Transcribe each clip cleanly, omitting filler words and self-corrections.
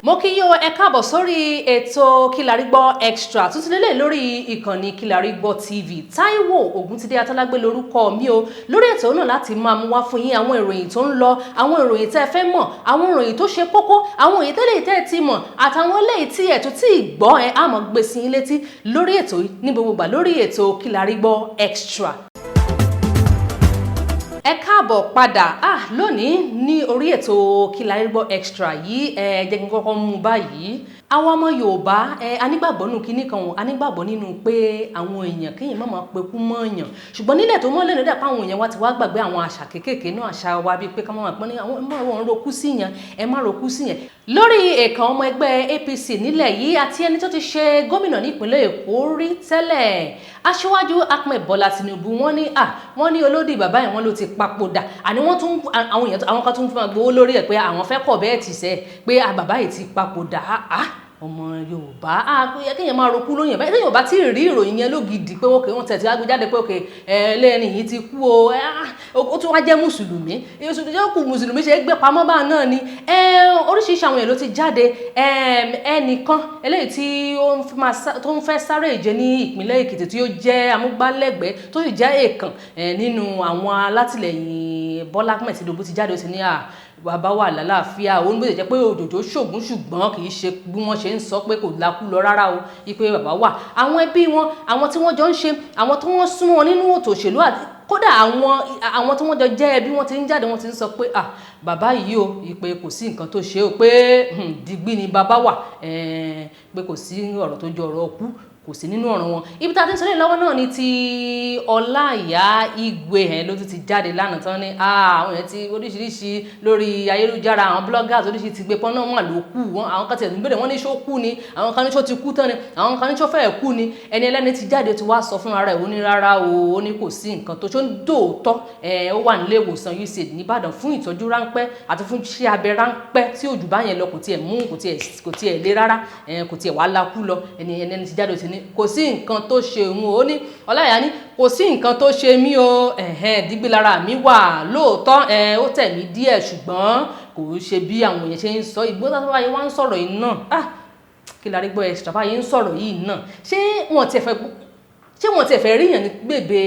mo kí yín o ẹ káàbọ̀ sórí ètò Kilarigbo extra tuntun lélẹ̀ lórí ìkànnì Kilarigbo TV. Táíwò Ògúntidé Atọ́lágbé lórúkọ mi o. Lórí ètò náà láti máa mú wá fún yín àwọn ìròyìn tó ń lọ, àwọn ìròyìn tẹ́ fẹ́ mọ̀, àwọn ìròyìn tó ṣe kókó, àwọn èyí tẹ́lẹ̀ tẹ́ ti mọ̀ àtàwọn eléyìí tí ẹ tún ti gbọ́ ẹ á mọ̀ gbé sí yín létí lórí ètò yìí ní gbogbo ìgbà lórí ètò Kilarigbo extra. Ẹ káàbọ̀ padà lónìí ní orí ètò Kilarigbo extra yìí jẹ́ kí n kọ́kọ́ mú báyìí. Àwọn ọmọ Yorùbá anígbàgbọ́ nínú kinní kan anígbàgbọ́ nínú pé àwọn èèyàn kéèyàn má máa pekú mọ́ èèyàn ṣùgbọ́n nílẹ̀ tó mọ́ lẹ́nu dẹ̀ pé àwọn èèyàn wa ti wá gbàgbé àwọn àṣà kéékèèké náà àṣà wa bíi pé ká máa pọ́n ní àwọn ẹ̀mọ́ roku sí yẹn ẹ má roku sí yẹn. Lórí ẹ̀kan ọmọ ẹgbẹ́ APC nílẹ̀ yìí àti ẹni tó ti ṣe gómìnà nípínlẹ̀ Èkó rí tẹ́lẹ̀ Asiwaju Bola Tinubu wọ́n ní olódì bàbá yẹn wọ́n ló ti papòdà àní wọ́n tún àwọn kan tún fún gbowó lórí ẹ̀ pé àwọn fẹ́ kọ̀ bẹ́ẹ̀ ti sẹ́ pé bàbá yìí ti papòdà ọmọ Yorùbá kéèyàn máa roku lóyìn báyìí téèyàn bá tí ì rí ìròyìn yẹn lógidì pé òkè wọn tẹ̀sí wá gbé jáde pé òkè lẹ́ni yìí ti kú ó tún wá jẹ́ mùsùlùmí mùsùlùmí ṣe é gbé pamọ́ bá náà ni oríṣiríṣi àwọn èèyàn ló ti jáde ẹnìkan eléyìí tí ó ń fẹ́ sáré ìje ní ìpínlẹ̀ Èkìtì tí ó jẹ́ amúgbálẹ́gbẹ̀ẹ́ tó sì jẹ́ èèkàn nínú àwọn alátìlẹyìn Bọ́lá Ahmed Tinubu ti jáde ó ti ní bàbá wà lálàáfíà òun bó ṣe jẹ́ pé òjòjò ṣògùn ṣùgbọ́n kì í ṣe bí wọ́n ṣe ń sọ pé kò lákú lọ rárá o ipe bàbá wà àwọn ẹbí wọn àwọn tí wọ́n jọ ń ṣe àwọn tí wọ́n súnmọ́ nínú ètò òṣèlú àti kódà àwọn tí wọ́n jọ jẹ́ ẹbí wọ́n ti ń jáde wọ́n ti ń sọ pé bàbá yìí o ipe kò sí nǹkan tó ṣe o pé digbí ni bàbá wà pé kò sí ọ̀rọ̀ tó jọ ọ̀rọ̀ ọkú kò sí nínú ọ̀ràn wọn. Ibi tá a ti ń sọ lẹ́yìn lọ́wọ́ náà ni ti Olaiya Igwe ló ti jáde lánàá tán ní àwọn èèyàn ti oríṣiríṣi lórí ayélujára àwọn bloggers oríṣiríṣi ti gbé pọ́n náà wà ló kú àwọn kan ti ẹ̀sùn béèrè wọ́n ní ṣó kú ni àwọn kan ní ṣó ti kú tán ni àwọn kan ní ṣó fẹ́ẹ̀ kú ni ẹni ẹlẹ́ni ti jáde ti wá sọ fúnra rẹ̀ ó ní rárá o ó ní kò sí nǹkan tó ṣó ń dòótọ́ ó wà nílé ìwòsàn UCH nìbàdàn fún ìtọ́jú ráńpẹ́ àti fún iṣẹ́ abẹ ráńpẹ́ tí òjò bá yẹn lọ kò tiẹ̀ mú kò tiẹ̀ lé rárá kò tiẹ̀ wá lákú lọ ẹni ẹlẹ́ni ti jáde ti ní kò sí nǹkan tó ṣe òun ó ní Olaiya ní kò sí nǹkan tó ṣe mí o dígbé lára mi wà lóòótọ́ ó tẹ̀ mí díẹ̀ ṣùgbọ́n kò ṣe bí àwọn èèyàn ṣe ń sọ Ìgbòho tó wáyé wá ń sọ̀rọ̀ yìí náà Kilarigbo extra báyé ń sọ̀rọ̀ yìí náà ṣé wọ́n ti fẹ́ ríyàn ní gbèbè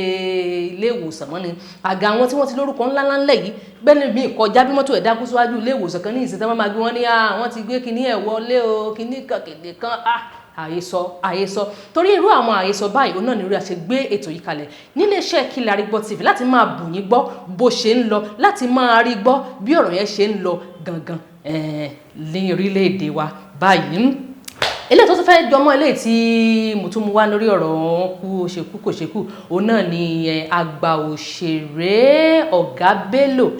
ilé ìwòsàn mọ́ ni àga àwọn tí wọ́n ti lórúkọ ńláńlá ńlẹ̀ yìí bẹ́ẹ̀ mi kọjá bí mọ́tò ẹ̀dá kú síwájú ilé ìwòsàn kan ní ìsìn tí wọ́n máa gbé wọn ní wọ́n ti gbé kinní ẹ̀ wọlé o kinní kan kéde kan àhesọ torí irú àwọn àhesọ báyìí ó náà ní orí àṣẹ gbé ètò yìí kalẹ̀ níléeṣẹ́ Kilarigbo TV láti máa bù yín gbọ́ bó ṣe ń lọ láti máa rí gbọ́ bí ọ̀rọ̀ yẹn ṣe ń lọ gangan ní orílẹ̀-èdè wa báyìí. Eléyìí tó tún fẹ́ jọmọ́ eléyìí tí mo tún mú wá lórí ọ̀rọ̀ kú ṣekú kò ṣekú òun náà ni àgbà òṣèré Ọ̀gá Bello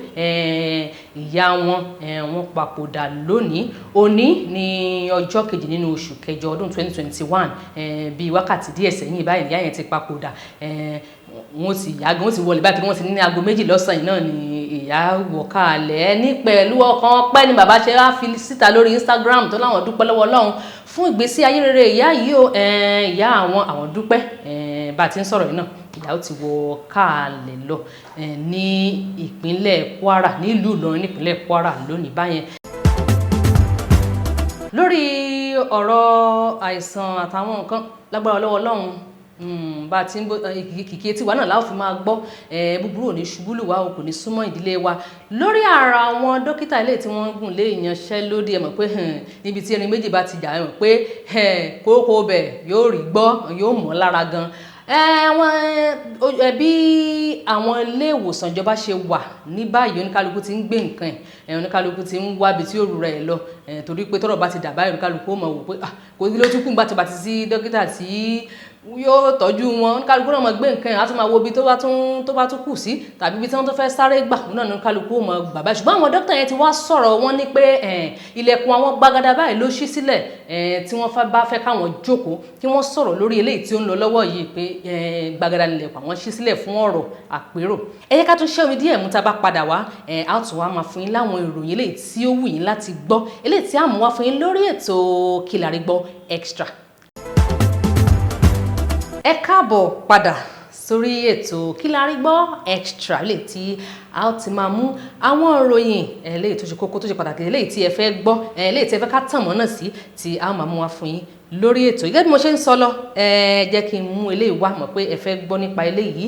ìyá wọn papòdà lónìí òní ní ọjọ́ kejì nínú oṣù kẹjọ ọdún 2021 bíi wákàtí díẹ̀ sẹ́yìn báyìí ìyá yẹn ti papòdà wọ́n ti wọlé báyìí wọ́n ti ní aago 2 lọ́sàn-án náà ni ìyá wọ̀kálẹ̀ ní pẹ̀lú ọkàn ọpẹ́ ni bàbá ṣe wá fi síta lórí Instagram tó láwọn dúpẹ́ lọ́wọ́ Ọlọ́run fún ìgbésí ayé rere ìyá yìí o ìyá àwọn dúpẹ́ bá a ti ń sọ̀rọ̀ yìí náà ìyá ó ti wọ káàlẹ̀ lọ ní ìpínlẹ̀ Kwara nílùú Ìlọrin nípínlẹ̀ Kwara lónìí báyẹn. Lórí ọ̀rọ̀ àìsàn àtàwọn nǹkan lágbára lọ́wọ́ Ọlọ́run bá ti ń kìkì etí wa náà láwọn fi máa gbọ́ búburú ò ní ṣubú lù wá o kò ní súnmọ́ ìdílé wa lórí ara àwọn dókítà ilé tí wọ́n gùn lé ìyanṣẹ́lódì ẹ mọ̀ pé níbi tí erin méjì bá ti jà ẹ mọ̀ pé kókó bẹ̀ yóò rí gbọ́ yóò mọ́ lára gan bí àwọn ilé ìwòsàn ìjọba ṣe wà ní báyìí oníkálukú ti ń gbé nǹkan oníkálukú ti ń wábi tí ó rú rẹ̀ lọ torí pé tọ́rọ̀ bá ti dà báyìí oníkálukú ó mọ̀ wò pé kò sí ló tún kú gbà ti sí dókítà tí yóò tọ́jú wọn kálukú náà mọ̀ gbé nǹkan á tún máa wo ibi tó bá tún kù sí tàbí ibi tí wọ́n tó fẹ́ sáré gbà náà ní kálukú ó mọ̀ bàbá ṣùgbọ́n àwọn dókítà yẹn ti wá sọ̀rọ̀ wọn ní pé ilẹ̀kùn àwọn gbàgàdà báyìí ló ṣí sílẹ̀ tí wọ́n bá fẹ́ káwọn jókòó kí wọ́n sọ̀rọ̀ lórí eléyìí tí ó ń lọ lọ́wọ́ yìí pé gbàgàdà ilẹ̀kùn àwọn ṣí sílẹ̀ fún ọ̀rọ̀ àpérò ẹ jẹ́ ká tún ṣẹ́ omi díẹ̀ mú tá a bá padà wá á tún wá máa fún yín láwọn ìròyìn eléyìí tí ó wù yín láti gbọ́ eléyìí tí á mú wá fún yín lórí ètò Kilarigbo extra. Ẹ káàbọ̀ padà sórí ètò Kilarigbo extra lè tí a ó ti máa mú àwọn ìròyìn eléyìí tó ṣe kókó tó ṣe pàtàkì eléyìí tí ẹ fẹ́ gbọ́ eléyìí tí ẹ fẹ́ ká tàn mọ́ náà sí tí a ó máa mú wá fún yín lórí ètò. Gẹ́gẹ́ bí mo ṣe ń sọ lọ jẹ́ kí n mú eléyìí wá mọ̀ pé ẹ fẹ́ gbọ́ nípa eléyìí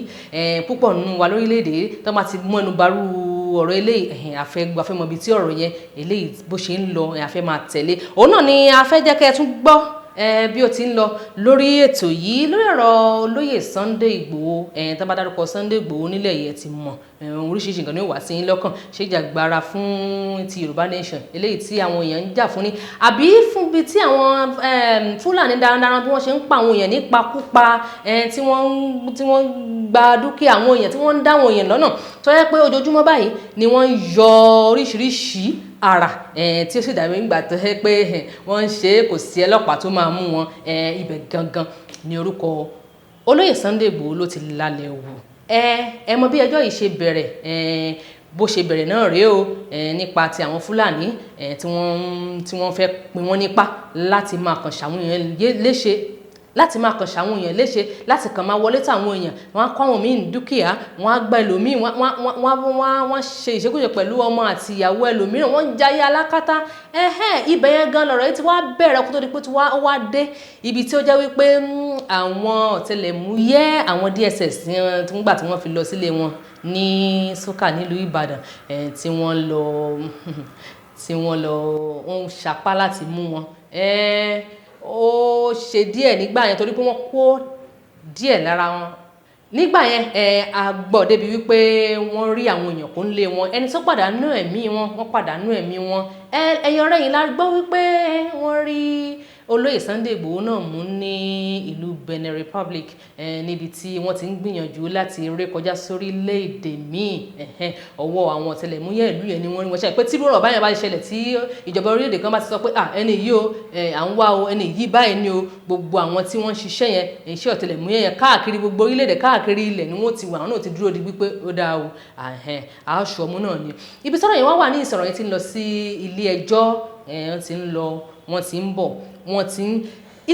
púpọ̀ nínú wa lórílẹ̀‐èdè tó bá ti mú ẹnu barú ọ̀rọ̀ eléyìí àfẹ́ mọ̀ ibi tí ọ̀rọ̀ yẹn eléyìí bó ṣe ń lọ àfẹ́ máa tẹ̀lé òun náà ni a fẹ́ jẹ́ kẹ́ ẹ tún gbọ́ bí ó ti ń lọ lórí ètò yìí lórí ọ̀rọ̀ olóyè Sunday Igboho tó bá dárúkọ Sunday Igboho nílẹ̀ yẹn ti mọ̀ oríṣiríṣi nǹkan ní ó wà sí yín lọ́kàn ṣé ìjàgbara fún ti Yorùbá nation eléyìí tí àwọn èèyàn ń jà fún ni àbí fún bí tí àwọn Fúlàní darandaran bí wọ́n ṣe ń pa àwọn èèyàn nípakúpa tí wọ́n gba dúkìá àwọn èèyàn tí wọ́n ń dá àwọn èèyàn lọ́nà tó yẹ pé ojoojúmọ́ báyìí ni wọ́n ń yọ oríṣiríṣi ara tí ó sì dàbí ìgbà tó yẹ pé wọ́n ń ṣe kò sí ọlọ́pàá tó máa mú wọn ibẹ̀ gangan ní orúkọ olóyè Sunday Igboho ló ti lálẹ́ wù ẹ mọ̀ bí ẹjọ́ yìí ṣe bẹ̀rẹ̀ bó ṣe bẹ̀rẹ̀ náà rèé o nípa ti àwọn Fúlàní tí wọ́n fẹ́ pín wọ́n nípa láti máa kàn ṣàwọn èèyàn léṣe láti máa kàn ṣàwọn èèyàn léṣe láti kàn máa wọlé táwọn èèyàn wọ́n á kọ́ àwọn míì ní dúkìá wọ́n á gba ẹlòmíì wọ́n ṣe ìṣekúṣe pẹ̀lú ọmọ àti ìyàwó ẹlòmíràn wọ́n ń jayé alákátá ibẹ̀ yẹn gan lọ̀rọ̀ yìí ti wá bẹ̀rẹ̀ kó tó di pé tí wá dé ibi tí ó jẹ́ wípé àwọn ọ̀tẹlẹ̀múyẹ́ àwọn DSS nígbà tí wọ́n fi lọ sílé wọn ní Sókà nílùú Ìbàdàn tí wọ́n lọ ń sapá láti mú wọn ó ṣe díẹ̀ nígbà yẹn torí pé wọ́n kó díẹ̀ lára wọn nígbà yẹn a gbọ́ débi wípé wọ́n rí àwọn èèyàn kó ń lé wọn ẹni tó pàdánù ẹ̀mí wọn wọ́n pàdánù ẹ̀mí wọn ẹ̀yìn ọ̀rẹ́ yìí la gbọ́ wípé wọ́n rí olóyè Sunday Igboho náà mú ní ìlú Benin Republic níbi tí wọ́n ti ń gbìyànjú láti rékọjá sórílẹ̀-èdè míì ọwọ́ àwọn ọ̀tẹlẹ̀múyẹ́ ìlú yẹn ni wọ́n rí wọn ṣe pé tí rọrọ̀ báyẹn bá ṣẹlẹ̀ tí ìjọba orílẹ̀-èdè kan bá ti sọ pé ẹni yìí o à ń wá o ẹni yìí báyìí ni o gbogbo àwọn tí wọ́n ń ṣiṣẹ́ yẹn iṣẹ́ ọ̀tẹlẹ̀múyẹ́ yẹn káàkiri gbogbo orílẹ̀-èdè káàkiri ilẹ̀ ni wọ́n ti wà àwọn náà ti dúró di wípé ó dáa o aṣọ ọmọ náà ni ibi sọ̀rọ̀ yẹn wá wà ní ìsọ̀rọ̀ yẹn ti ń lọ sí ilé ẹjọ́ wọ́n ti ń lọ wọ́n ti ń bọ̀ wọ́n ti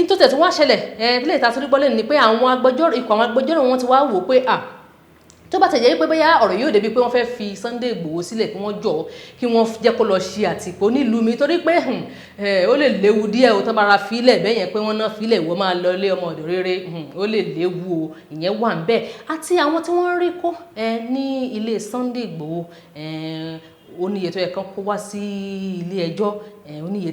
ń tó tẹ̀ tí wọ́n ṣẹlẹ̀ ilé ìta tó rí bọ́lẹ̀ ni pé àwọn agbẹjọ́rò wọn ti wá wò pé tó bá tẹ̀jẹ́ pé bóyá ọ̀rọ̀ yóò débi pé wọ́n fẹ́ fi Sunday Igboho sílẹ̀ kí wọ́n jọ kí wọ́n jẹ́ kó lọ ṣe àtìpó nílùú mi torí pé ó lè léwu díẹ̀ o tó bá ra fílẹ̀ bẹ́ẹ̀ yẹn pé wọ́n náà fílẹ̀ wọ́n máa lọ ilé ọmọ ọ̀dọ̀ rere ó lè léwu o ìyẹn wà ń bẹ́ẹ̀ àti àwọn tí wọ́n rí kó ní ilé Sunday Igboho oníye tó yẹ kán kó wá sí ilé ẹjọ́ oníye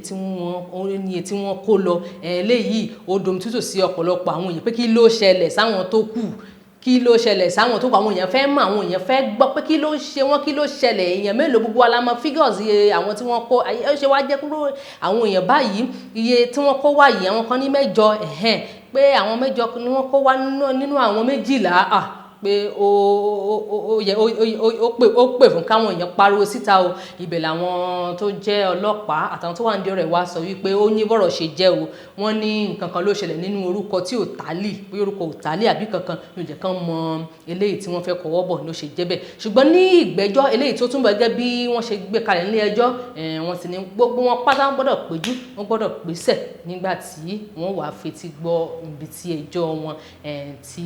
tí wọ́n kó lọ eléyìí ó domi tútù sí ọ̀pọ̀lọpọ̀ àwọn èèyàn pé kí ló ṣẹlẹ̀ sáwọn tó kù kí ló ṣẹlẹ̀ sáwọn tó kù àwọn èèyàn fẹ́ mọ̀ àwọn èèyàn fẹ́ gbọ́ pé kí ló ṣe wọ́n kí ló ṣẹlẹ̀ èèyàn mélòó gbogbo alamọ figures iye àwọn tí wọ́n kó ó ṣe wá jẹ́ kúrò àwọn èèyàn báyìí iye tí wọ́n kó wá yìí àwọn kan ní 8 pé àwọn 8 ni wọ́n kó wá nínú àwọn 12 pé ó pè fún káwọn èèyàn pariwo síta o ibẹ̀ làwọn tó jẹ́ ọlọ́pàá àtàwọn tó wà ní ọ̀rẹ́ wa sọ wípé ó ní bọ́rọ̀ ṣe jẹ́ o wọ́n ní nǹkan kan ló ṣẹlẹ̀ nínú orúkọ tí ò tálì pé orúkọ ò tálì àbí kankan ló jẹ́ kán mọ eléyìí tí wọ́n fẹ́ kọwọ́ bọ̀ ló ṣe jẹ́ bẹ́ẹ̀ ṣùgbọ́n ní ìgbẹ́jọ́ eléyìí tó túnbọ̀ gẹ́gẹ́ bí wọ́n ṣe gbé kalẹ̀ nílé ẹjọ́ wọ́n ti ní gbogbo wọn pátá gbọ́dọ̀ péjú wọ́n gbọ́dọ̀ pèsè nígbà tí wọ́n wàá fetí gbọ́ ibi tí ẹjọ́ wọn tí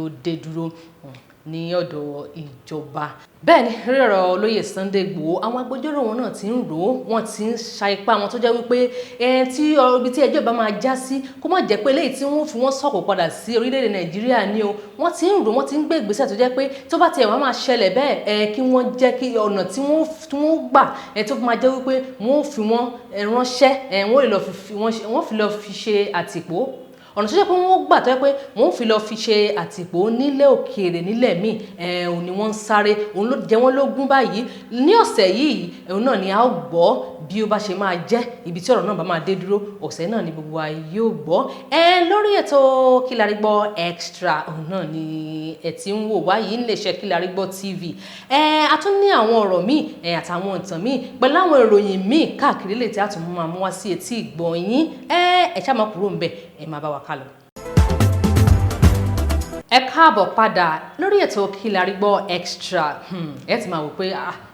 ó dé dúró ní ọ̀dọ̀ ìjọba. Bẹ́ẹ̀ ni rí ọ̀rọ̀ olóyè Sunday Igboho àwọn agbẹjọ́rò wọn náà ti ń rò ó wọ́n ti ń sa ipá wọn tó jẹ́ wípé tí ibi tí ẹjọ́ bá máa já sí kó má jẹ́ pé léyìí tí wọ́n fi wọ́n sọ̀kò padà sí orílẹ̀-èdè Nàìjíríà ni o wọ́n ti ń rò wọ́n ti ń gbé ìgbésẹ̀ tó jẹ́ pé tó bá tiẹ̀ wá máa ṣẹlẹ̀ bẹ́ẹ̀ kí wọ́n jẹ́ kí ọ̀nà tí wọ́n gbà tó máa jẹ́ wípé wọ́n fi wọ́n ránṣẹ́ wọ́n fi lọ fi ṣe àtìpó ọ̀nà tó jẹ́ pé wọ́n gbà tó yẹ pé wọ́n fi lọ fi ṣe àtìpó nílẹ̀ òkèèrè nílẹ̀ míì òun ni wọ́n ń sáré òun ló jẹ wọ́n lógún báyìí ní ọ̀sẹ̀ yìí òun náà ni a ó gbọ́ bí ó bá ṣe máa jẹ́ ibi tí ọ̀rọ̀ náà bá máa dé dúró ọ̀sẹ̀ náà ni gbogbo wa yóò gbọ́ lórí ètò Kilarigbo extra òun náà ni ẹ ti ń wò wá yìí níléeṣẹ́ Kilarigbo TV a tún ní àwọn ọ̀rọ̀ míì àtàwọn ìtàn míì pẹ̀lú àwọn ìròyìn míì káàkiri lè tí a tún máa mú wá sí etí ìgbọ́ yín ẹ ṣá máa kúrò ń bẹ̀ ẹ máa bá wa kálọ. Ẹ káàbọ̀ padà lórí ètò Kilarigbo extra ẹ ti máa wò pé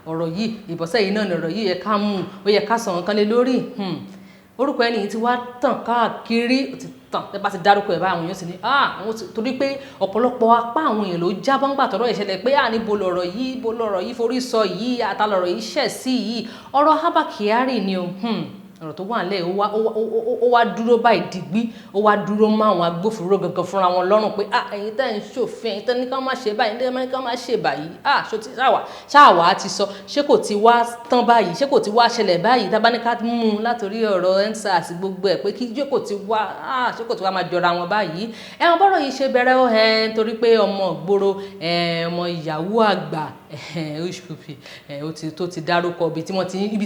ọ̀rọ̀ yìí ìbọ̀sẹ̀ yìí náà ni ọ̀rọ̀ yìí yẹ ká mú ó yẹ ká sọ nǹkan lé lórí orúkọ ẹni yìí ti wá tàn káàkiri ó ti tàn tẹ́ bá ti dárúkọ ẹ̀ bá àwọn èèyàn sì ní torí pé ọ̀pọ̀lọpọ̀ apá àwọn èèyàn ló jábọ́ ńgbà tọ́rọ̀ ìṣẹ̀lẹ̀ pé níbo lọ̀rọ̀ yìí forí sọ yìí àtàlọ̀rọ̀ yìí ṣẹ̀ sí yìí ọ̀rọ̀ Abba Kyari ni o ọ̀rọ̀ tó wà nílẹ̀ ó wá dúró báyìí digbí ó wá dúró mọ́ àwọn agbófinró gangan fúnra wọn lọ́rùn pé ẹ̀yin tẹ́ ń ṣòfin ẹ̀yin tẹ́ ní ká má ṣe báyìí ẹ̀yin tẹ́ ní ká má ṣe báyìí ṣáàwá ti sọ ṣé kò ti wá tán báyìí ṣé kò ti wá ṣẹlẹ̀ báyìí tá bá ní ká mú un látòrí ọ̀rọ̀ EndSARS gbogbo ẹ̀ pé kí ṣé kò ti wá máa jọra wọn báyìí ẹ̀wọ̀n bọ́rọ̀ yìí ṣe bẹ̀rẹ̀ ó torí pé ọmọ ìgboro ọmọ ìyàwó àgbà HPP tó ti dárúkọ ibi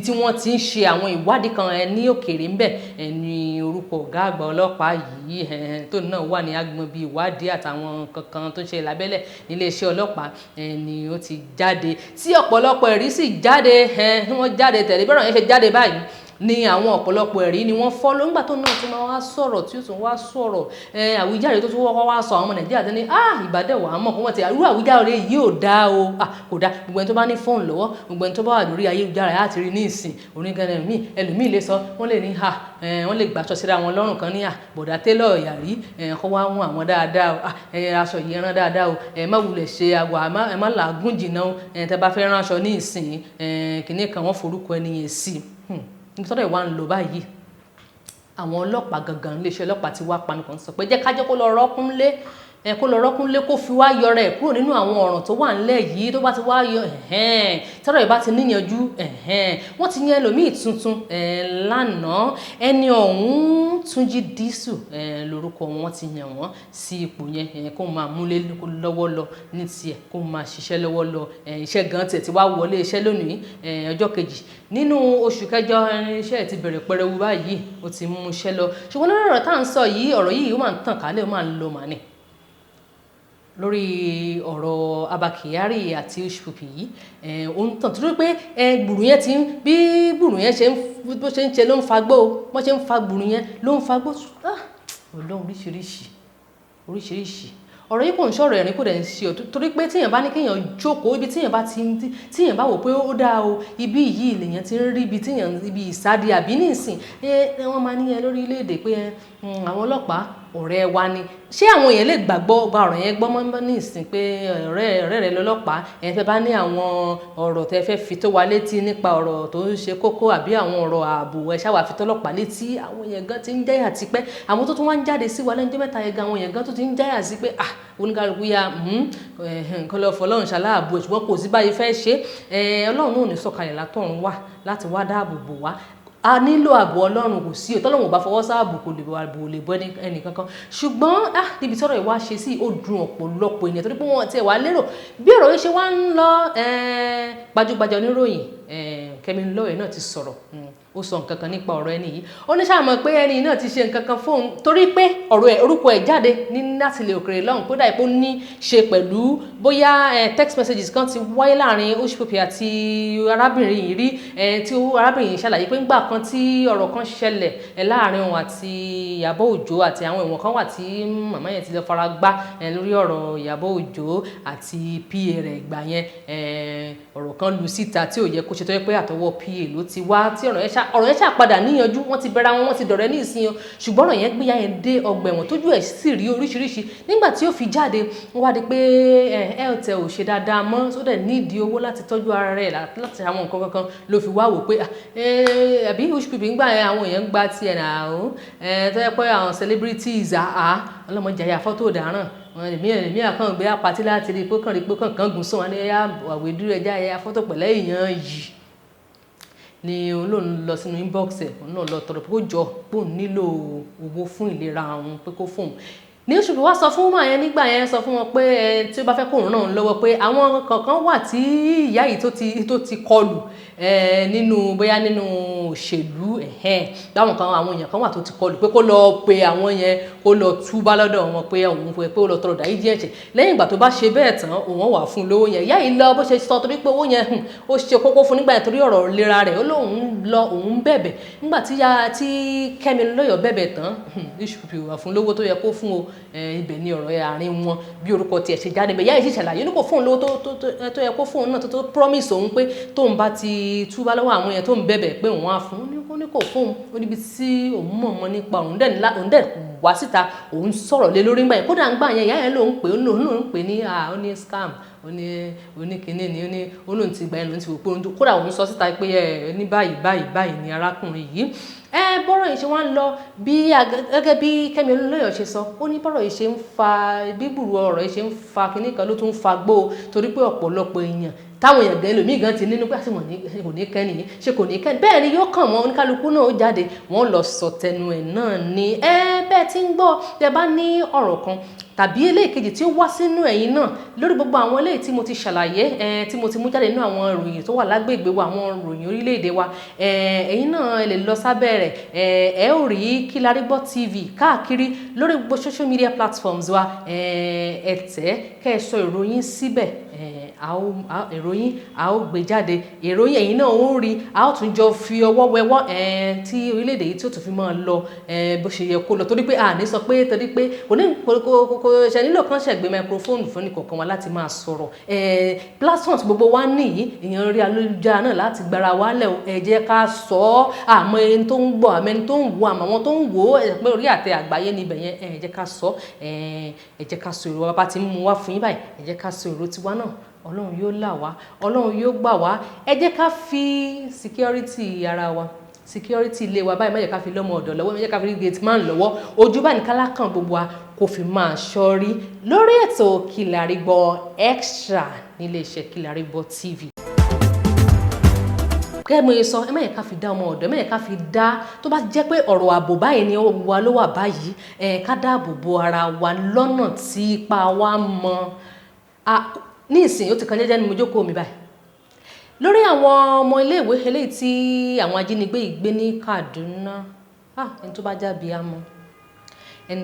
tí wọ́n ti ń ṣe àwọn ìwádìí kan ní òkèèrè ńbẹ̀ ní orúkọ ọ̀gá àgbà ọlọ́pàá yìí tó náà wà ní agbọn bíi ìwádìí àtàwọn kankan tó ṣe lábẹ́lẹ̀ níléeṣẹ́ ọlọ́pàá ni ó ti jáde tí ọ̀pọ̀lọpọ̀ ẹ̀rí sì jáde wọ́n jáde tẹ̀lé bẹ́ẹ̀ yẹn ṣe jáde báyìí ní àwọn ọ̀pọ̀lọpọ̀ ẹ̀rí ni wọ́n fọ́ lóńgbà tó náà tún máa wá sọ̀rọ̀ tí ó tún wá sọ̀rọ̀ àwíjàre tó tún wọ́n wá sọ àwọn ọmọ Nàìjíríà tó ní ìbàdàn wà á mọ̀ kó wọ́n ti irú àwíjàre yìí ò dáa o kò dáa gbogbo ẹni tó bá ní fóònù lọ́wọ́ gbogbo ẹni tó bá wà lórí ayélujára yá ti rí ní ìsìn oníganẹ̀ ẹlòmíì lè sọ wọ́n lè ní wọ́n lè gbàṣọ síra wọn lọ́rùn kan ní bọ̀dá télọ̀ yàrí kó wá wọn àwọn dáadáa o aṣọ yìí rán dáadáa o má wulẹ̀ ṣe àwọ̀ ẹ má làágùn jìnnà o tẹ́ bá fẹ́ rán aṣọ ní ìsìn kìnnìkan kan wọ́n forúkọ ẹni yẹn sí nítorí ìwà ń lò báyìí àwọn ọlọ́pàá gangan iléeṣẹ́ ọlọ́pàá ti wá panukàn sọ pé jẹ́ ká jẹ́ kó lọ rọ́kúnlé kó fi wá yọra ẹ̀ kúrò nínú àwọn ọ̀ràn tó wà nílẹ̀ yìí tó bá ti wá yọ tọ́rọ̀ ìbá ti níyanjú wọ́n ti yan ẹlòmíì tuntun lánàá ẹni ọ̀hún Túnjí Dísù lórúkọ wọn ti yàn wọ́n sí ipò yẹn kó máa múlé lọ́wọ́ lọ ní tiẹ̀ kó máa ṣiṣẹ́ lọ́wọ́ lọ iṣẹ́ gan tiẹ̀ ti wá wọlé iṣẹ́ lónìí ọjọ́ kejì nínú oṣù kẹjọ iṣẹ́ ti bẹ̀rẹ̀ pẹrẹwu báyìí ó ti mú iṣẹ́ lọ ṣùgbọ́n lórí ọ̀rọ̀ tá à ń sọ yìí ọ̀rọ̀ yìí ó máa ń tàn kálẹ̀ ó máa ń lọ màní lórí ọ̀rọ̀ Abba Kyari àti HPP yìí ó ń tàn tó pé gbùrù yẹn ti ń bí gbùrù yẹn bó ṣe ń ṣe ló ń fagbó bó ṣe ń fa gbùrù yẹn ló ń fagbó ọlọ́run oríṣiríṣi ọ̀rọ̀ yìí kò ń ṣọ̀rọ̀ ẹ̀rín kò dẹ̀ ń ṣe ọ̀ torí pé tíyàn bá ní kéèyàn jókòó ibi tíyàn bá wò pé ó dáa o ibi yìí lèyàn ti ń rí ibi ìsádi àbí nísìn wọ́n máa níyẹn lórílẹ̀‐èdè pé àwọn ọlọ́pàá ọ̀rẹ́ wa ni ṣé àwọn èèyàn lè gbàgbọ́ gba ọ̀rọ̀ yẹn gbọ́ mọ́ ní ìsìn pé ọ̀rẹ́ rẹ lọ́lọ́pàá fẹ́ bá ní àwọn ọ̀rọ̀ tẹ́ fẹ́ fi tó wa létí nípa ọ̀rọ̀ tó ń ṣe kókó àbí àwọn ọ̀rọ̀ ààbò ṣáwà fi tọ́lọ́pàá létí àwọn èèyàn gan ti ń jáyà sí pé àwọn tó tún wá ń jáde sí wa lẹ́jọ́ mẹ́ta yẹn gan àwọn èèyàn gan tó ti ń jáyà sí pé oníkàlùkù ya nǹkan lọ fọlọ́run ṣaláàbò ṣùgbọ́n kò sí báyìí fẹ́ ṣe ọlọ́run náà ní sọ̀kalẹ̀ látọ̀run wá láti wá dáàbò bò wá a nílò ààbò ọlọ́run kò sí ọ̀tọ́lọ́run ò bá fọwọ́ sáàbò kò lè bọ́ ẹnì kankan ṣùgbọ́n níbi tọ́rọ̀ ìwà ṣe sí ó dùn ọ̀pọ̀lọpọ̀ ènìyàn torí pé wọ́n ti wà lérò bí ọ̀rọ̀ yìí ṣe wá ń lọ gbajúgbajà oníròyìn Kẹ́mi Lọ́ọ̀yẹ̀ náà ti sọ̀rọ̀ ó sọ nǹkan kan nípa ọ̀rọ̀ ẹni yìí ó ní ṣáà mọ̀ pé ẹni náà ti ṣe nǹkan kan fóun torí pé orúkọ ẹ̀ jáde ní láti ilẹ̀ òkèèrè lọ́hùn kódà ipò ní ṣe pẹ̀lú bóyá text messages kan ti wáyé láàrin HPP àti arábìnrin yìí rí tí arábìnrin yìí ṣàlàyé pé ńgbà kan tí ọ̀rọ̀ kan ṣẹlẹ̀ láàrin òun àti Ìyábọ̀ Òjó àti àwọn ìwọ̀n kan wà tí màmá yẹn ti lọ fara gbá lórí ọ̀rọ̀ Ìyábọ̀ Òjó àti PA rẹ̀ ìgbà yẹn ọ̀rọ̀ kan lu síta tí ò yẹ kó ṣe tó yẹ pé àtọwọ́ PA ló ti wá tí ọ̀rọ̀ yẹn ṣàpadà níyanjú wọ́n ti bẹ̀rẹ̀ wọn wọ́n ti dọ̀rẹ́ ní ìsinyìí ṣùgbọ́n ọ̀rọ̀ yẹn gbéyà yẹn dé ọgbà ẹ̀wọ̀n tójú ẹ̀ sì rí oríṣiríṣi nígbà tí ó fi jáde wọ́n wá di pé health ò ṣe dáadáa mọ́ tó dẹ̀ nídìí owó láti tọ́jú ara rẹ̀ láti àwọn nǹkan kankan ló fi wá wò pé àbí HPP ń gbà àwọn èèyàn gba tiẹ̀ náà tó yẹ pé àwọn celebrities ọlọ́mọdé àyà fọ́tò ọ̀daràn èmi àkàn gbé apatí láti rí pé kàn gùn sùn wọn ní àwẹ̀dúró ẹja ẹ̀yà fọ́tò pẹ̀lẹ́ èèyàn yìí ni olóòn lọ sínú inbox ẹ̀ òun náà lọ tọrọ pé kó jọ pé òun nílò owó fún ìlera òun pé kó fóun ní oṣù wá sọ fún màá yẹn nígbà yẹn sọ fún wọn pé tí ó bá fẹ́ kó òun náà lọ́wọ́ pé àwọn kankan wà tí ìyá yìí tó ti kọlù bóyá nínú òṣèlú báwọn kan àwọn èèyàn kan wà tó ti kọlù pé kó lọ pe àwọn yẹn kó lọ túbá lọ́dọ̀ wọn pé òun fẹ́ pé ó lọ tọrọ dáríjì ẹ̀ṣẹ̀ lẹ́yìn ìgbà tó bá ṣe bẹ́ẹ̀ tán òun wà fún lówó yẹn ìyá yìí lọ bó ṣe sọ torí pé owó yẹn ó ṣe kókó fún nígbà yẹn torí ọ̀rọ̀ ìlera rẹ̀ ó lóun lọ òun bẹ̀bẹ̀ nígbà tí Kẹ́mi Lọ́ọ̀yẹ̀ bẹ̀bẹ̀ tán HPP wà fún lówó tó yẹ kó fún o ibẹ̀ ni ọ̀rọ̀ àárín wọn bí orúkọ tiẹ̀ ṣe jáde bẹ́ẹ̀ yá ìṣe ṣàlàyé ní kò fóun lówó tó yẹ kó fóun náà tó promise òun pé tóun bá ti túbá lọ́wọ́ àwọn yẹn tó ń bẹ̀bẹ̀ pé òun á fún ní kó ó ní kò fóun ó níbi tí òun mọ̀ nípa òun dẹ̀ wá síta òun sọ̀rọ̀ lé lórí ńgbà yẹn kódà ńgbà yẹn ìyá yẹn ló ń pè ní ó ní scam ó ní kinní ni ó lóun ti gbà yẹn lóun ti wò pé kódà òun sọ síta pé ní báyìí ni arákùnrin yìí bọ́rọ̀ yìí ṣe wá ń lọ bí gẹ́gẹ́ bí Kẹ́mi Olóyè ṣe sọ ó ní bọ́rọ̀ yìí ṣe ń fa bíbùrù ọ̀rọ̀ yìí ṣe ń fa kinní kan ló tún ń fa gbó torí pé ọ̀pọ̀lọpọ̀ èèyàn táwọn èèyàn gan ẹlòmíì gan ti nínú pé àti kò ní kẹ́ni yìí ṣe kò ní kẹ́ni bẹ́ẹ̀ ni yóò kàn wọ́n oníkálukú náà ó jáde wọ́n lọ sọ tẹnu ẹ̀ náà ni bẹ́ẹ̀ tí ń gbọ́ tẹ bá ní ọ̀rọ̀ kan tàbí eléyìí tí ó wá sínú ẹ̀yin náà lórí gbogbo àwọn eléyìí tí mo ti ṣàlàyé tí mo ti mú jáde nínú àwọn ìròyìn tó wà lágbègbè wa àwọn ìròyìn orílẹ̀-èdè wa ẹ̀yin náà lè lọ sábẹ́ rẹ̀ ẹ ó rí Kilarigbo TV káàkiri lórí gbogbo social media platforms wa ẹ tẹ̀ kẹ́ ẹ sọ ìròyìn síbẹ̀ ìròyìn a ó gbé jáde ìròyìn ẹ̀yin náà ó rí a ó tún jọ fi ọwọ́ wẹwọ́ tí orílẹ̀-èdè yìí tí ó tún fi máa lọ bó ṣe yẹ kó lọ torí pé àní sọ pé torí pé kò ṣe nílò kan ṣẹ̀gbẹ́ microphone fún nìkọ̀ọ̀kan wa láti máa sọ̀rọ̀ platforms gbogbo wa nìyí èèyàn rí alójújára náà láti gbára wálẹ̀ ẹ jẹ́ ká sọ ọ́ àmọ́ ẹni tó ń gbọ́ àmọ́ ẹni tó ń wo àmọ́ àwọn tó ń wò ó pé orí àtẹ àgbáyé níbẹ̀ yẹn ẹ jẹ́ ká sọ ẹ jẹ́ ká sọ èrò wa bá ti mú wá fún yín báyìí ẹ jẹ́ ká sọ èrò tiwa náà Ọlọ́run yóò là wá Ọlọ́run yóò gbà wá ẹ jẹ́ ká fi security ara wa security ilé wa báyìí má jẹ́ ká fi lọ́mọ ọ̀dọ̀ lọ́wọ́ má jẹ́ ká fi gate man lọ́wọ́ ojú báyìí kálá kan gbogbo wa kò fi máa ṣọ́rí lórí ètò Kilarigbo Extra nílé iṣẹ́ Kilarigbo TV. Gẹ́gẹ́ mo sọ ẹ má jẹ́ ká fi dá ọmọ ọ̀dọ̀ ẹ má jẹ́ ká fi dá tó bá jẹ́ pé ọ̀rọ̀ ààbò báyìí ni wa ló wà báyìí ká dáàbò bo ara wa lọ́nà tí ipa wa mọ ní ìsìn ó ti kan jẹ́jẹ́ ni mo jókòó mi báyìí lórí àwọn ọmọ iléèwé eléyìí tí àwọn ajínigbé ìgbé ní Kaduna ẹni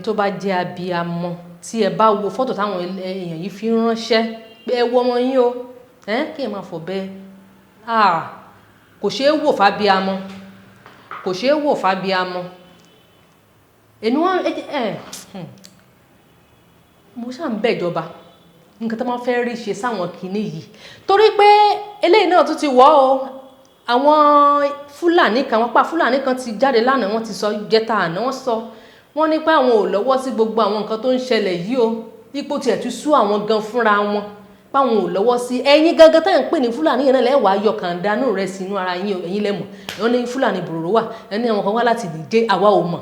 tó bá jẹ́ abiyamọ tí ẹ bá wo fọ́tò táwọn èèyàn yìí fi ránṣẹ́ pé ẹ wo ọmọ yín o kí ẹ máa fọ̀ bẹ́ẹ̀ kò ṣeé wò fábíamọ ẹnu mo ṣáà ń bẹ̀ ìjọba nǹkan tó máa fẹ́ rí ṣe sáwọn kìíní yìí torí pé eléyìí náà tún ti wọ́ o àwọn Fúlàní kan ti jáde lánàá wọ́n ti sọ jẹta àná wọ́n ní pé àwọn ò lọ́wọ́ sí gbogbo àwọn nǹkan tó ń ṣẹlẹ̀ yìí o ipò tiẹ̀ tún sú àwọn gan fúnra wọn páwọn ò lọ́wọ́ sí ẹ̀yin gangan táyà ń pè ní Fúlàní yẹn náà lẹ́wàá yọ kàńdánù rẹ̀ sínú ara yín ẹ̀yin lẹ́mọ̀ wọ́n ní Fúlàní bòròrò wà ẹni àwọn kan wá láti Nìjẹ̀ àwa ò mọ̀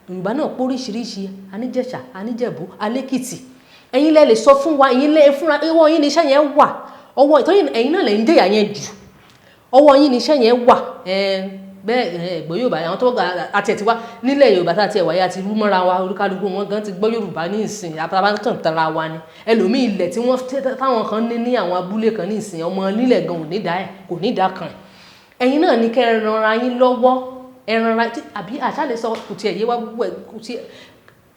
Yorùbá náà póríṣiríṣi aníjẹ̀ṣà aníjẹ̀bú alékìtì ẹ̀yin lẹ lè sọ fún wa ẹ̀yin lẹ fúnra ọwọ́ yín ni iṣẹ́ yẹn wà ọwọ́ ìtọ́jú ẹ̀yin náà lẹ ń jẹ̀yà yẹn jù ọwọ́ yín ni iṣẹ́ yẹn wà bẹ́ẹ̀ ẹ̀gbọ́n Yorùbá àwọn tó àti ẹ̀ ti wá nílẹ̀ Yorùbá tá àti ẹ̀wà yá ti rú mọ́ra wa oríkálukú wọn gan ti gbọ́ Yorùbá ní ìsìn àtàbátàn tara wa ni ẹlòmíì ilẹ̀ tí wọ́n táwọn kan ní àwọn abúlé kan ní ìsìn ọmọ nílẹ̀ gan kò ní ìdá kan ẹ̀yin náà ní kẹ́ ẹ ranra yín lọ́wọ́ ẹ ranra àbí àṣàlẹ̀ sọ kò tiẹ̀ yé wa gbogbo ẹ̀ kò tiẹ̀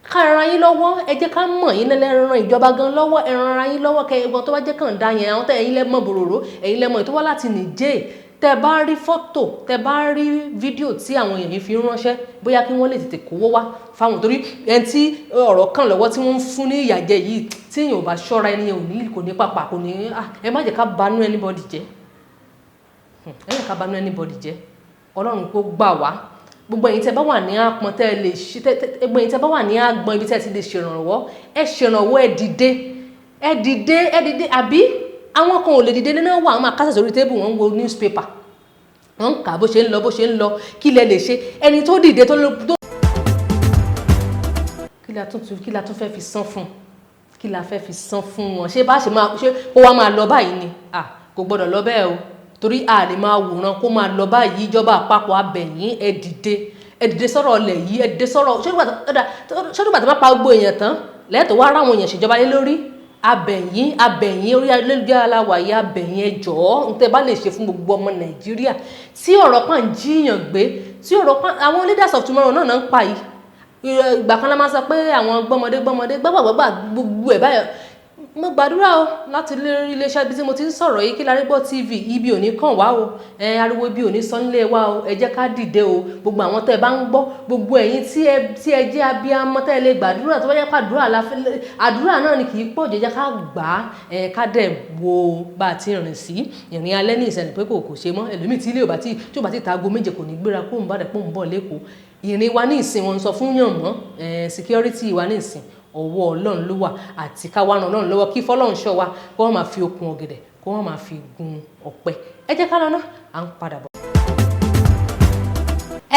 ká ran yín lọ́wọ́ ẹ jẹ́ ká mọ̀ yín lẹ́ran ìjọba gan lọ́wọ́ ẹ ran yín lọ́wọ́ kẹ ẹgbọ́n tó bá jẹ́ kàn dá yẹn àwọn tẹ ẹ̀yin lẹ́mọ̀ bòròró ẹ̀yin lẹ́mọ̀ tó wá láti Nìjẹ̀ tẹ bá rí fọ́tò tẹ bá rí fídíò tí àwọn èèyàn yìí fi ń ránṣẹ́ bóyá kí wọ́n lè tètè kówó wá fáwọn torí ẹni tí ọ̀rọ̀ kàn lọ́wọ́ tí wọ́n ń fún ní ìyàjẹ yìí tí èèyàn ò bá ṣọ́ra ẹni kò ní pàpà kò ní ẹ má jẹ́ ká banú anybody jẹ́ Ọlọ́run kó gbà wá gbogbo ẹ̀yin tẹ́ bá wà ní àpọn tẹ́ lè ṣe gbogbo ẹ̀yin tẹ́ bá wà ní àgbọn ibi tẹ́ ti lè ṣèrànwọ́ ẹ ṣèrànwọ́ ẹ dìde àbí àwọn kan ò lè dìde nínú wà àwọn akásẹ̀ sórí tébù wọn ń wo newspaper wọn ń kà bó ṣe ń lọ kí lẹ lè ṣe ẹni tó dìde tó kí la tún fẹ́ fi san fún wọn ṣé bá ṣe máa ṣe kó wá máa lọ báyìí ni kò gbọdọ̀ lọ bẹ́ẹ̀ o torí a lè máa wòran kó máa lọ báyìí ìjọba àpapọ̀ abẹ̀yìn ẹ dìde sọ̀rọ̀ ọ̀lẹ̀ yìí ẹ dìde sọ̀rọ̀ ṣọ́dúgbà tó bá pa gbogbo èèyàn tán lẹ́tọ̀ wá ráwọn èèyàn ṣèjọba lé lórí abẹ̀yìn orí ayélujára aláwàyí abẹ̀yìn ẹ jọ̀ọ́ ń tẹ́ bá lè ṣe fún gbogbo ọmọ Nàìjíríà tí ọ̀rọ̀ kan jíyàn gbé tí ọ̀rọ̀ kan àwọn leaders of tomorrow náà ń pa yìí ìgbà kan la máa sọ pé àwọn gbọ́mọdé gbàgbàgbà gbogbo ẹ̀ báyọ̀ mo gbàdúrà o láti iléeṣẹ́ ibi tí mo ti ń sọ̀rọ̀ yìí Kilarigbo TV ibi ò ní kàn wá o ariwo ibi ò ní sọ nílé wa o ẹ jẹ́ ká dìde o gbogbo àwọn tẹ́ bá ń gbọ́ gbogbo ẹ̀yin tí ẹ jẹ́ abiyamọ tẹ́ lè gbàdúrà tó bá yẹ pàdúrà àdúrà náà ni kì í pọ̀ jẹ́ ká gbà á ká dẹ̀ wo bá a ti rìn sí ìrìn alẹ́ ní ìsẹ̀lẹ̀ pé kò ṣe mọ́ ẹlòmíì tí ilé tí ò bá ti ta aago méje kò ní gbéra kó ń bá dẹ̀ pò ń bọ̀ lẹ́kọ̀ọ́ ìrìn wa ní ìsìn wọn sọ fún yàn mọ́ security wa ní ìsìn ọwọ́ Ọlọ́run ló wà àti ká wá ran Ọlọ́run lọ́wọ́ kí fọ́lọ́run ṣọ́ wa kó wọ́n máa fi okùn ọ̀gẹ̀dẹ̀ kó wọ́n máa fi gun ọ̀pẹ ẹ jẹ́ ká lọ ná à ń padà bọ̀.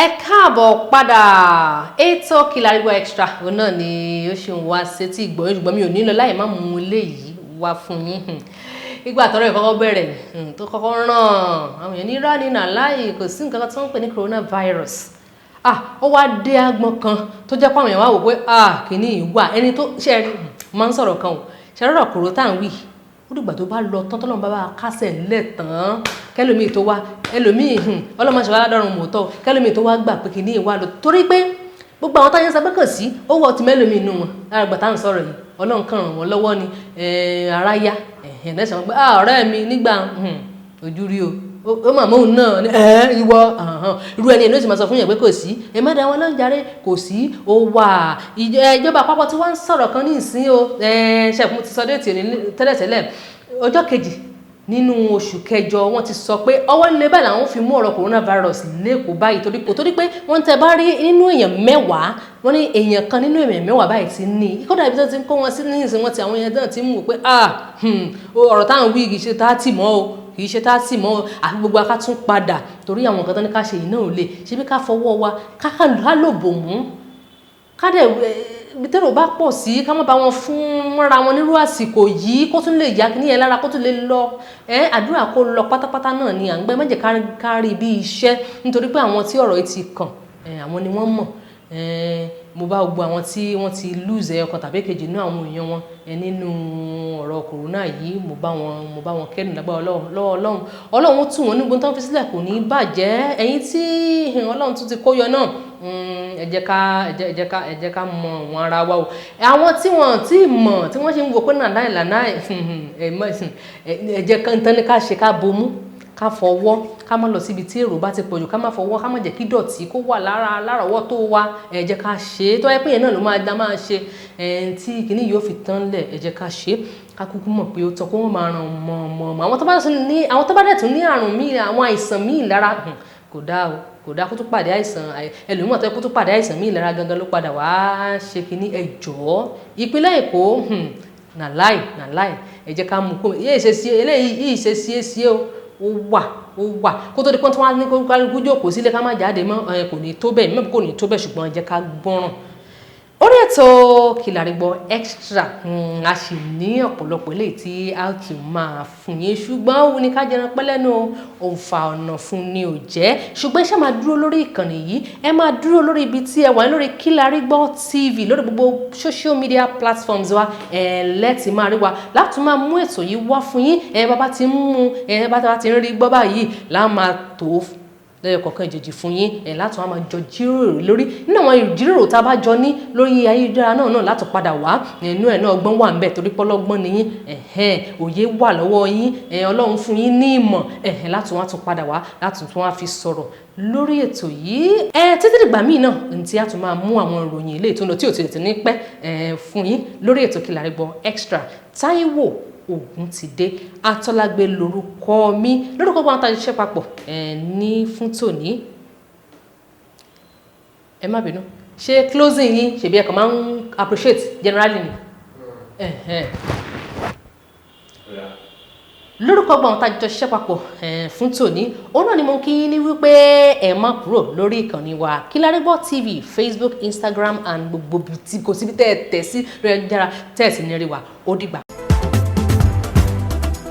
ẹ káàbọ̀ padà ètò Kilarigbo Extra òun náà ni ó ṣe ń wá sétí ìgbọ̀nyìn ṣùgbọ́n mi ò ní lọ láì má mú eléyìí wá fún yín ìgbà tọ́rọ̀ ìkọ́kọ́ bẹ̀rẹ̀ tó kọ́kọ́ ràn àwọn èèyàn ní rání nà láì kò sí nǹkan tó ń pè ní coronavirus ó wá dé agbọn kan tó jẹ́ pàwọn èèyàn wá wò pé kìíní ìwà ẹni tó ṣe máa ń sọ̀rọ̀ kan ò ṣe rọ̀rọ̀ kòrò tá à ń wí ó dìgbà tó bá lọ tán tọ́lọ́mù bá kásẹ̀ ńlẹ̀ tán kẹlòmíì tó wá ẹlòmíì ọlọ́mọṣẹ́ aládọ́run mọ̀ọ́tọ́ kẹlòmíì tó wá gbà pé kìíní ìwà lọ torí pé gbogbo àwọn táyé ń sọ pé kò sí ó wọ ọtí mẹ́lòmíì inú wọn àgbà tá à ń sọ̀rọ̀ yìí Ọlọ́run kàn ràn wọ́n lọ́wọ́ ni aráyá lẹ́sàn wọn pé ọ̀rẹ́ mi nígbà ojú rí ó màmá òun náà ní ìwọ irú ẹni ló sì máa sọ fún yẹn pé kò sí mẹ́ta wọn lọ́n jàre kò sí ó wà ìjọba àpapọ̀ tí wọ́n ń sọ̀rọ̀ kan ní ìsín o ṣẹ̀fún ti sọ déètì tẹ́lẹ̀tẹ́lẹ̀ ọjọ́ kejì nínú oṣù kẹjọ wọ́n ti sọ pé ọwọ́ nílé báyìí làwọn fi mú ọ̀rọ̀ coronavirus lẹ́kọ̀ọ́ báyìí torí pé wọ́n tẹ bá rí nínú èèyàn mẹ́wàá wọ́n ní èèyàn kan nínú èèyàn mẹ́wàá báyìí ti ní kódà ibi tó ti ń kó wọn sí ní ìsìn wọn ti àwọn èèyàn náà ti mú pé ọ̀rọ̀ táwọn wí kì í ṣe tá a tì mọ́ o kì í ṣe tá a tì mọ́ àfi gbogbo aká tún padà torí àwọn nǹkan tó ní ká ṣe iná ò lè ṣe bí ká fọwọ́ wa ká lò bò mú ká dẹ̀ tẹ́rọ bá pọ̀ sí ká má bá wọn fún mọ́ra wọn nírú àsìkò yìí kó tún lè yá ní ẹ lára kó tún lè lọ àdúrà kó lọ pátápátá náà ni à ń gbẹ́ má jẹ́ ká rí bí iṣẹ́ nítorí pé àwọn tí ọ̀rọ̀ yìí ti kàn àwọn ni wọ́n mọ̀ mo bá gbogbo àwọn tí wọ́n ti lose ọkàn tàbí kejì nínú àwọn èèyàn wọn nínú ọ̀rọ̀ kòrónà yìí mo bá wọn kẹ́dùn lágbára Ọlọ́run tún wọn nígbó tán fi sílẹ̀ kò ní bàjẹ́ ẹ̀yin tí Ọlọ́run tún ti kó yọ náà ẹ jẹ́ ká mọ àwọn ara wa o àwọn tí wọ́n ti mọ̀ tí wọ́n ṣe ń wo pé nàdáì lànáì ẹ jẹ́ ká ń tán ní ká ṣe ká bomú ká fọwọ́ ká má lọ síbi tí èrò bá ti pọ̀jù ká má fọwọ́ ká má jẹ́ kí dọ̀tí kó wà lárọ̀ọ́wọ́ tó wá ẹ jẹ́ ká ṣe é tó wáyé pé yẹn náà ló máa ṣe tí kìíní yóò fi tán lẹ̀ ẹ jẹ́ ká ṣe é ká kúkú mọ̀ pé ó tọ́ kó wọ́n máa ràn mọ̀ àwọn tó bá dẹ̀ tún ní àrùn míì àwọn àìsàn míì lára kò dáa kó tó pàdé àìsàn ẹlòmíràn tó yẹ kó tó pàdé àìsàn míì lára gangan ló padà wá ṣe kìíní ẹ jọ̀ọ́ ìpínlẹ̀ Èkó nàláì ẹ jẹ́ ká mú kó eléyìí ṣe sí ó wà kó tó di pọ́n tí wọ́n á ní kó jókòó sílé ká má jáde mọ́ kò ní tó bẹ́ẹ̀ mẹ́bí kò ní tó bẹ́ẹ̀ ṣùgbọ́n jẹ́ ká gbọ́ràn orí ètò Kilarigbo Extra a sì ní ọ̀pọ̀lọpọ̀ eléyìí tí a ti máa fún yín ṣùgbọ́n ó ní ká jẹran pẹ́ lẹ́nu òǹfà ọ̀nà fún ni ò jẹ́ ṣùgbọ́n iṣẹ́ máa dúró lórí ìkànnì yìí ẹ máa dúró lórí ibi tí ẹ wà lórí Kilarigbo TV lórí gbogbo social media platforms wa lẹ́tì máa rí wa láti máa mú ètò yìí wá fún yín bàbá ti ń mú bàbá ti ń rí gbọ́ báyìí láà máa tó lẹ́yọ̀kọ̀ọ̀kan ìjèjì fún yín láti wọ́n máa jọ jíròrò lórí nínú àwọn ìjíròrò tá a bá jọ ní lórí ayélujára náà láti padà wá nínú ẹ̀ náà ọgbọ́n wà ń bẹ̀ torí pọ́lọ́gbọ́n ni yín òye wà lọ́wọ́ yín Ọlọ́run fún yín ní ìmọ̀ láti wọ́n tún padà wá láti tún wọ́n fi sọ̀rọ̀ lórí ètò yìí títí dìgbà míì náà tí a tún máa mú àwọn ìròyìn ilé ìtúndọ̀ tí ò ti ní pẹ́ fún yín lórí ètò Kilarigbo Extra Táíwò Ògúntidé Atọ́lágbé lórúkọ mi lórúkọ gbọ́n tá a ṣiṣẹ́ papọ̀ ní fún tòní ẹ má bínú ṣe closing yín ṣèbí ẹ̀kan máa ń appreciate generally ni lórúkọ gbọ́n tá a jọ ṣiṣẹ́ papọ̀ fún tòní òun náà ni mo kí ní wípé ẹ má kúrò lórí ìkànnì wa Kilarigbo TV Facebook Instagram and gbogbo tí kò síbi tẹ́ ẹ tẹ̀ sí lórí ẹ̀jára tẹ́ ẹ sì ní rí wa ó dìgbà